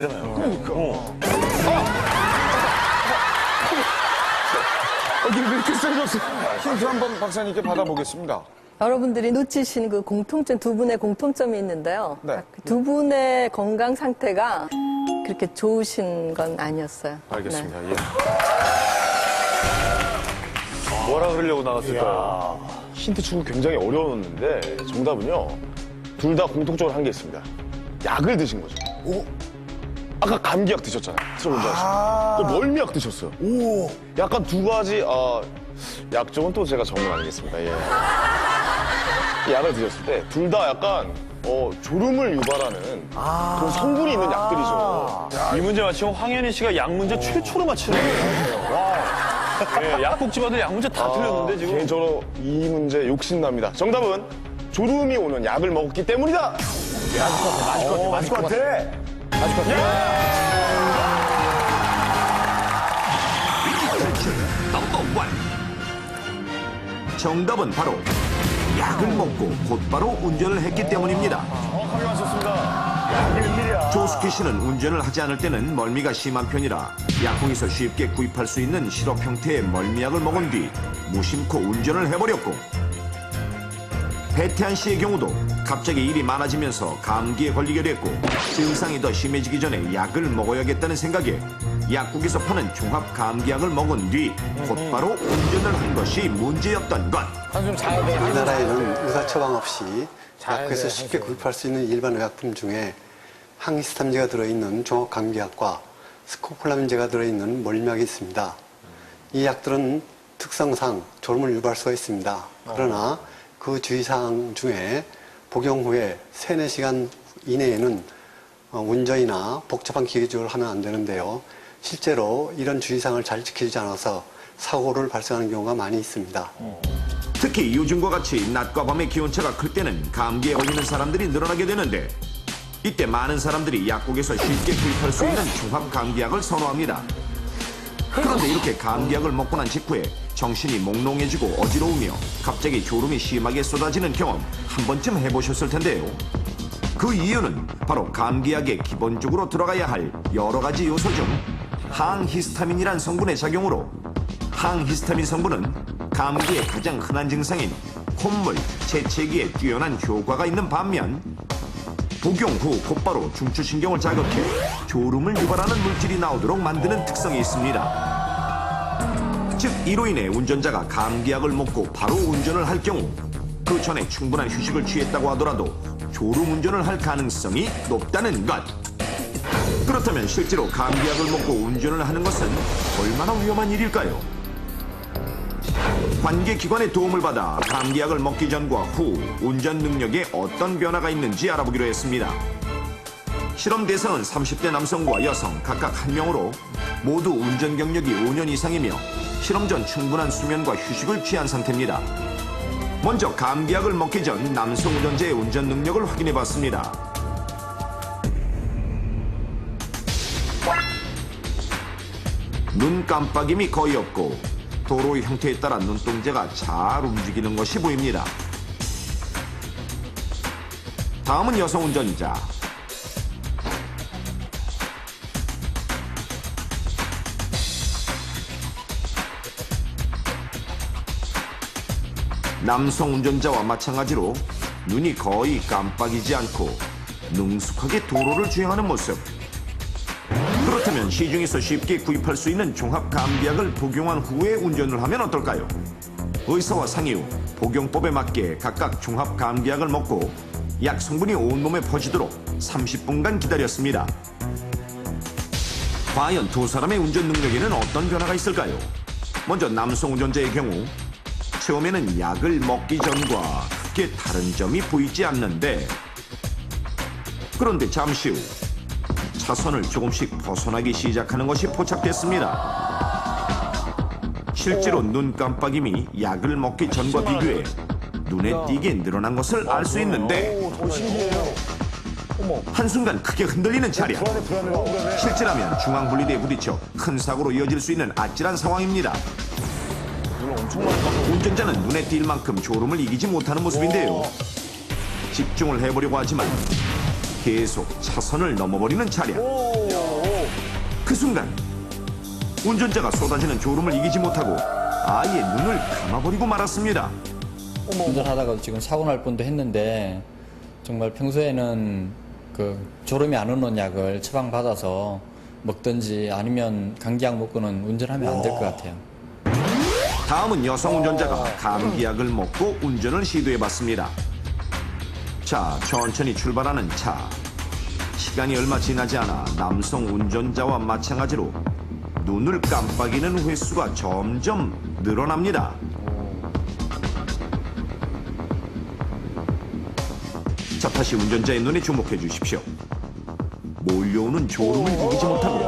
그러니까. 어디 왜 이렇게 세졌어? 힌트 한번 박사님께 받아보겠습니다. 여러분들이 놓치신 그 공통점, 두 분의 공통점이 있는데요. 네. 두 분의 건강 상태가 그렇게 좋으신 건 아니었어요. 알겠습니다. 네. 예. 뭐라 그러려고 나왔을까요? 힌트 치고 굉장히 어려웠는데 정답은요. 둘 다 공통적으로 한 게 있습니다. 약을 드신 거죠. 오? 아까 감기약 드셨잖아요. 또 멀미약 드셨어요. 오. 약간 두 가지 약 쪽은 또 제가 전문 아니겠습니다. 예. 약을 드셨을 때 둘 다 약간 졸음을 유발하는 그런 성분이 있는 약들이죠. 이 문제 맞히면 황현희 씨가 약 문제 최초로 맞히는 거예요. 와. 예, 약국집아들 약 문제 다 틀렸는데 지금. 개인적으로 이 문제 욕심납니다. 정답은 졸음이 오는 약을 먹었기 때문이다. 맞을 것 같아. 넘버 원. 정답은 바로 약을 먹고 곧바로 운전을 했기 때문입니다. 정확하게 맞췄습니다. 조숙희 씨는 운전을 하지 않을 때는 멀미가 심한 편이라 약국에서 쉽게 구입할 수 있는 시럽 형태의 멀미약을 먹은 뒤 무심코 운전을 해버렸고, 배태한 씨의 경우도 갑자기 일이 많아지면서 감기에 걸리게 됐고 증상이 더 심해지기 전에 약을 먹어야겠다는 생각에 약국에서 파는 종합 감기약을 먹은 뒤 곧바로 운전을 한 것이 문제였던 것. 우리나라에는 의사 처방 없이 약국에서 쉽게 구입할 수 있는 일반 의약품 중에 항히스타민제가 들어있는 종합감기약과 스코폴라민제가 들어있는 멀미약이 있습니다. 이 약들은 특성상 졸음을 유발할 수가 있습니다. 그러나 그 주의사항 중에 복용 후에 3, 4시간 이내에는 운전이나 복잡한 기계조를 하면 안 되는데요. 실제로 이런 주의사항을 잘 지키지 않아서 사고를 발생하는 경우가 많이 있습니다. 특히 요즘과 같이 낮과 밤의 기온차가 클 때는 감기에 걸리는 사람들이 늘어나게 되는데, 이때 많은 사람들이 약국에서 쉽게 구입할 수 있는 종합 감기약을 선호합니다. 그런데 이렇게 감기약을 먹고 난 직후에 정신이 몽롱해지고 어지러우며 갑자기 졸음이 심하게 쏟아지는 경험 한 번쯤 해보셨을 텐데요. 그 이유는 바로 감기약에 기본적으로 들어가야 할 여러 가지 요소 중 항히스타민이란 성분의 작용으로, 항히스타민 성분은 감기의 가장 흔한 증상인 콧물, 재채기에 뛰어난 효과가 있는 반면 복용 후 곧바로 중추신경을 자극해 졸음을 유발하는 물질이 나오도록 만드는 특성이 있습니다. 즉 이로 인해 운전자가 감기약을 먹고 바로 운전을 할 경우 그 전에 충분한 휴식을 취했다고 하더라도 졸음 운전을 할 가능성이 높다는 것. 그렇다면 실제로 감기약을 먹고 운전을 하는 것은 얼마나 위험한 일일까요? 관계기관의 도움을 받아 감기약을 먹기 전과 후 운전 능력에 어떤 변화가 있는지 알아보기로 했습니다. 실험 대상은 30대 남성과 여성 각각 1명으로 모두 운전 경력이 5년 이상이며 실험 전 충분한 수면과 휴식을 취한 상태입니다. 먼저 감기약을 먹기 전 남성 운전자의 운전 능력을 확인해 봤습니다. 눈 깜빡임이 거의 없고 도로의 형태에 따라 눈동자가 잘 움직이는 것이 보입니다. 다음은 여성 운전자. 남성 운전자와 마찬가지로 눈이 거의 깜빡이지 않고 능숙하게 도로를 주행하는 모습. 그렇다면 시중에서 쉽게 구입할 수 있는 종합 감기약을 복용한 후에 운전을 하면 어떨까요? 의사와 상의 후 복용법에 맞게 각각 종합 감기약을 먹고 약 성분이 온몸에 퍼지도록 30분간 기다렸습니다. 과연 두 사람의 운전 능력에는 어떤 변화가 있을까요? 먼저 남성 운전자의 경우 처음에는 약을 먹기 전과 크게 다른 점이 보이지 않는데, 그런데 잠시 후 차선을 조금씩 벗어나기 시작하는 것이 포착됐습니다. 실제로 눈 깜빡임이 약을 먹기 전과 비교해 눈에 띄게 늘어난 것을 알 수 있는데, 한순간 크게 흔들리는 차량. 실제라면 중앙분리대에 부딪혀 큰 사고로 이어질 수 있는 아찔한 상황입니다. 운전자는 눈에 띌 만큼 졸음을 이기지 못하는 모습인데요. 집중을 해보려고 하지만 계속 차선을 넘어버리는 차량. 그 순간 운전자가 쏟아지는 졸음을 이기지 못하고 아예 눈을 감아버리고 말았습니다. 운전하다가 지금 사고 날 뻔도 했는데 정말 평소에는 그 졸음이 안 오는 약을 처방받아서 먹든지 아니면 감기약 먹고는 운전하면 안 될 것 같아요. 다음은 여성 운전자가 감기약을 먹고 운전을 시도해봤습니다. 자, 천천히 출발하는 차. 시간이 얼마 지나지 않아 남성 운전자와 마찬가지로 눈을 깜빡이는 횟수가 점점 늘어납니다. 자, 다시 운전자의 눈에 주목해 주십시오. 몰려오는 졸음을 이기지 못하고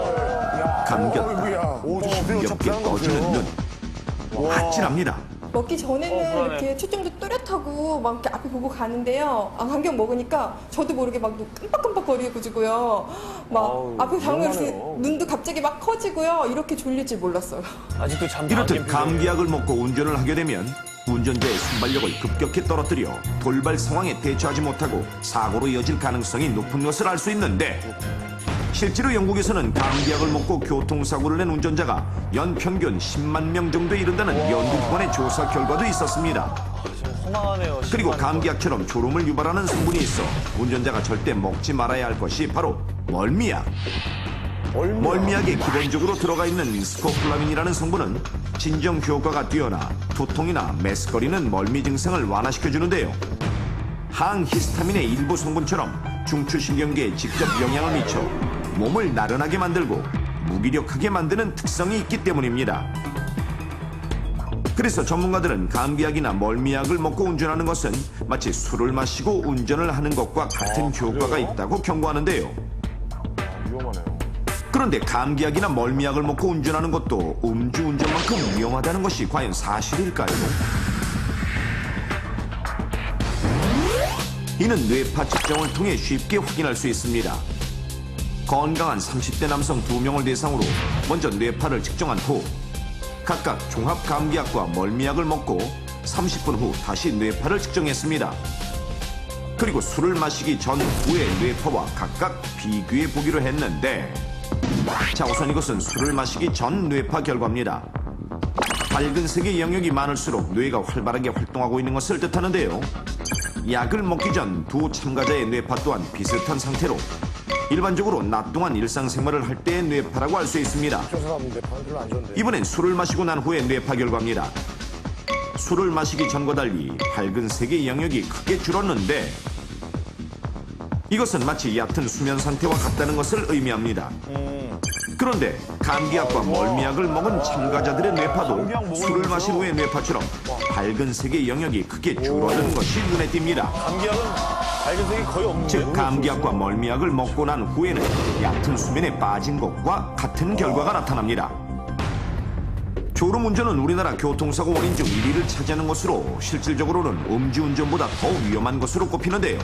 감겼다 가볍게 떠지는 눈. 아찔합니다. 먹기 전에는 이렇게 초점도 또렷하고 막 이렇게 앞에 보고 가는데요. 감기약 먹으니까 저도 모르게 막 눈 깜빡깜빡거리고요. 막 앞에 가면 눈도 갑자기 막 커지고요. 이렇게 졸릴 줄 몰랐어요. 아직도 잠도 안 이렇듯 깬 표정이에요. 감기약을 먹고 운전을 하게 되면 운전자의 순발력을 급격히 떨어뜨려 돌발 상황에 대처하지 못하고 사고로 이어질 가능성이 높은 것을 알 수 있는데 실제로 영국에서는 감기약을 먹고 교통사고를 낸 운전자가 연평균 10만 명 정도에 이른다는 영국권의 조사 결과도 있었습니다. 허망하네요. 그리고 감기약처럼 졸음을 유발하는 성분이 있어 운전자가 절대 먹지 말아야 할 것이 바로 멀미약. 멀미약에 기본적으로 들어가 있는 스코폴라민이라는 성분은 진정 효과가 뛰어나 두통이나 메스꺼리는 멀미 증상을 완화시켜주는데요. 항히스타민의 일부 성분처럼 중추신경계에 직접 영향을 미쳐 몸을 나른하게 만들고 무기력하게 만드는 특성이 있기 때문입니다. 그래서 전문가들은 감기약이나 멀미약을 먹고 운전하는 것은 마치 술을 마시고 운전을 하는 것과 같은 효과가 있다고 경고하는데요. 그런데 감기약이나 멀미약을 먹고 운전하는 것도 음주운전만큼 위험하다는 것이 과연 사실일까요? 이는 뇌파 측정을 통해 쉽게 확인할 수 있습니다. 건강한 30대 남성 2명을 대상으로 먼저 뇌파를 측정한 후 각각 종합 감기약과 멀미약을 먹고 30분 후 다시 뇌파를 측정했습니다. 그리고 술을 마시기 전 후의 뇌파와 각각 비교해 보기로 했는데 자, 우선 이것은 술을 마시기 전 뇌파 결과입니다. 밝은 색의 영역이 많을수록 뇌가 활발하게 활동하고 있는 것을 뜻하는데요. 약을 먹기 전 두 참가자의 뇌파 또한 비슷한 상태로 일반적으로 낮 동안 일상생활을 할 때의 뇌파라고 할 수 있습니다. 이번엔 술을 마시고 난 후의 뇌파 결과입니다. 술을 마시기 전과 달리 밝은 색의 영역이 크게 줄었는데 이것은 마치 얕은 수면 상태와 같다는 것을 의미합니다. 그런데 감기약과 멀미약을 먹은 참가자들의 뇌파도 술을 마신 후의 뇌파처럼 밝은 색의 영역이 크게 줄어드는 것이 눈에 띕니다. 감기약은 밝은 색이 거의 없는 즉 감기약과 멀미약을 먹고 난 후에는 얕은 수면에 빠진 것과 같은 결과가 나타납니다. 졸음운전은 우리나라 교통사고 원인 중 1위를 차지하는 것으로 실질적으로는 음주운전보다 더 위험한 것으로 꼽히는데요.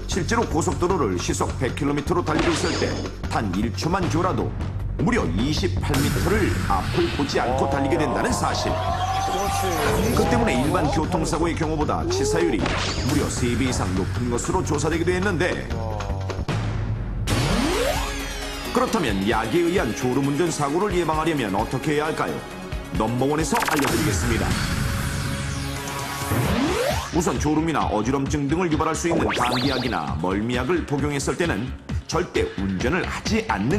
실제로 고속도로를 시속 100km로 달리고 있을 때 단 1초만 졸아도 무려 28m를 앞을 보지 않고 달리게 된다는 사실. 그 때문에 일반 교통사고의 경우보다 치사율이 무려 3배 이상 높은 것으로 조사되기도 했는데 그렇다면 약에 의한 졸음운전 사고를 예방하려면 어떻게 해야 할까요? 넘버원에서 알려드리겠습니다. 우선 졸음이나 어지럼증 등을 유발할 수 있는 감기약이나 멀미약을 복용했을 때는 절대 운전을 하지 않는